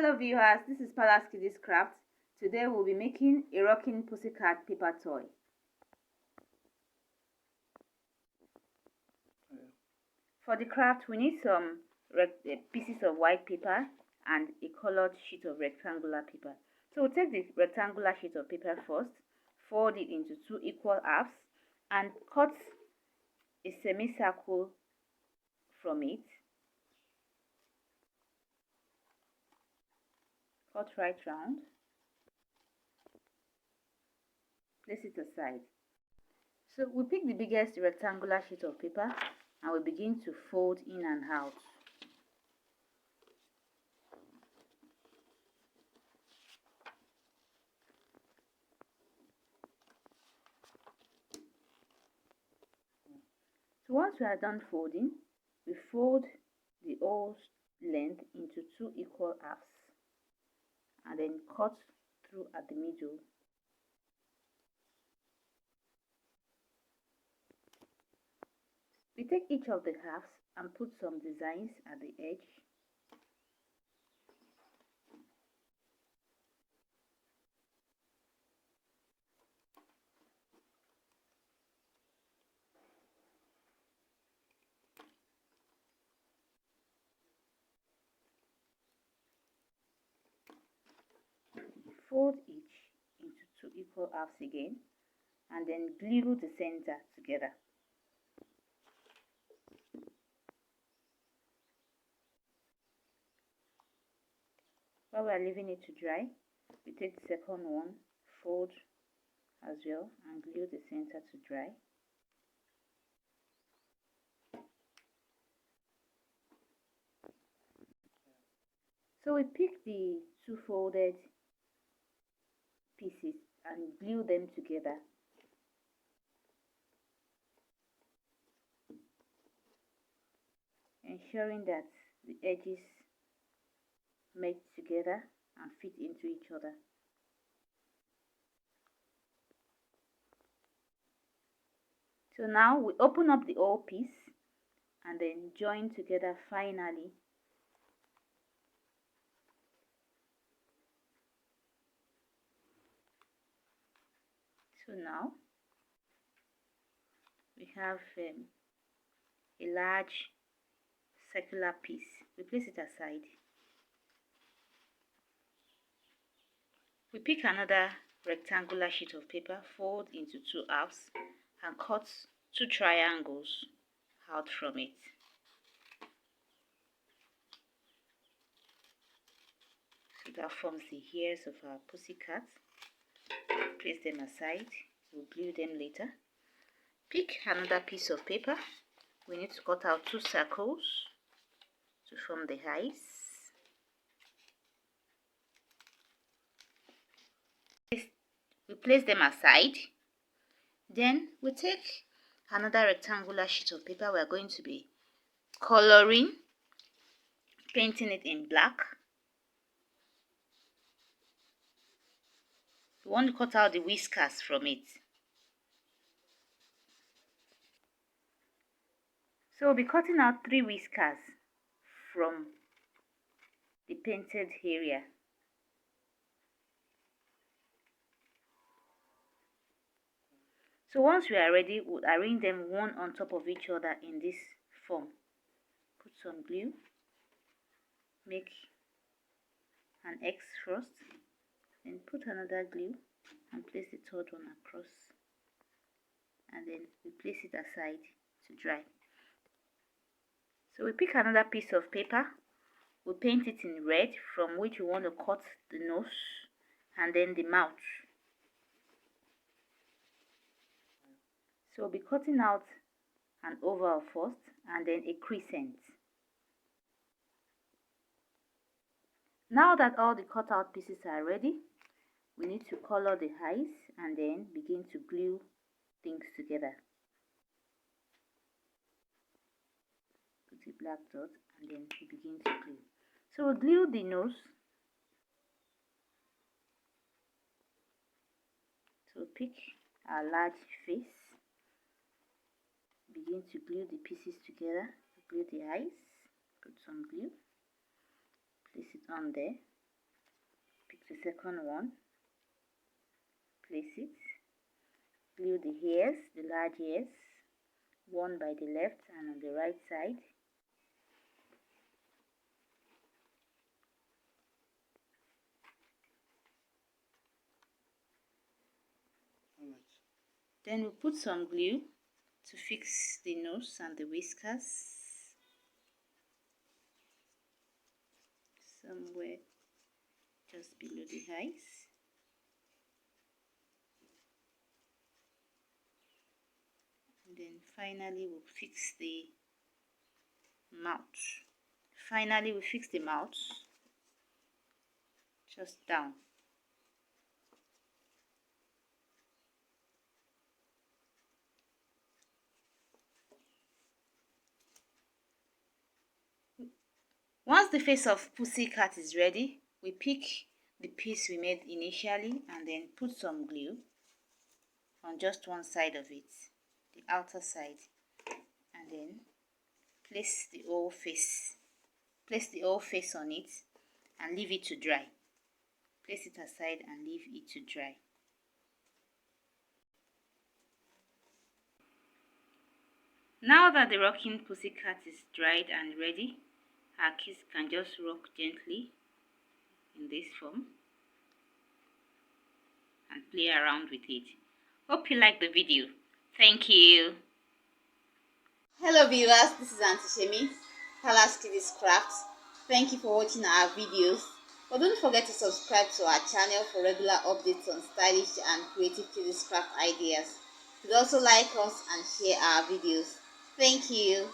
Hello viewers, this is Palace Kiddies Craft. Today we'll be making a rocking pussycat paper toy. For the craft we need some pieces of white paper and a colored sheet of rectangular paper. So we'll take the rectangular sheet of paper first, fold it into 2 equal halves and cut a semicircle from it. Cut right round. Place it aside. So we pick the biggest rectangular sheet of paper and we begin to fold in and out. So once we are done folding, we fold the whole length into 2 equal halves and then cut through at the middle. We take each of the halves and put some designs at the edge. Fold each into 2 equal halves again and then glue the center together. While we are leaving it to dry, we take the second one, fold as well and glue the center to dry. So we pick the 2 folded pieces and glue them together. Ensuring that the edges mate together and fit into each other. So now we open up the whole piece and then join together finally. So now we have a large circular piece. We place it aside. We pick another rectangular sheet of paper, fold into 2 halves and cut 2 triangles out from it. So that forms the ears of our pussycat. Place them aside. We'll glue them later. Pick another piece of paper. We need to cut out 2 circles to form the eyes. We place them aside. Then we take another rectangular sheet of paper. We are going to be coloring, painting it in black. We want to cut out the whiskers from it. So we'll be cutting out 3 whiskers from the painted area. So once we are ready, we'll arrange them one on top of each other in this form. Put some glue, make an X first, then put another glue and place the third one across, and then we place it aside to dry. So we pick another piece of paper, we paint it in red, from which we want to cut the nose and then the mouth. So we'll be cutting out an oval first and then a crescent. Now that all the cut out pieces are ready, we need to color the eyes and then begin to glue things together. Put a black dot and then we begin to glue. So we'll glue the nose. So pick our large face. Begin to glue the pieces together. Glue the eyes. Put some glue. Place it on there. the second one, place it, glue the ears, the large ears, one by the left and on the right side. Then we'll put some glue to fix the nose and the whiskers somewhere just below the eyes. And then finally we'll fix the mouth. Finally we fix the mouth just down. Once the face of Pussycat is ready, we pick the piece we made initially and then put some glue on just one side of it, the outer side, and then place the whole face on it and leave it to dry. Place it aside and leave it to dry. Now that the rocking Pussycat is dried and ready, our kids can just rock gently in this form and play around with it. Hope you like the video. Thank you. Hello viewers, this is Auntie Shemi, Palace Kiddies Crafts. Thank you for watching our videos. But don't forget to subscribe to our channel for regular updates on stylish and creative kiddies craft ideas. You could also like us and share our videos. Thank you.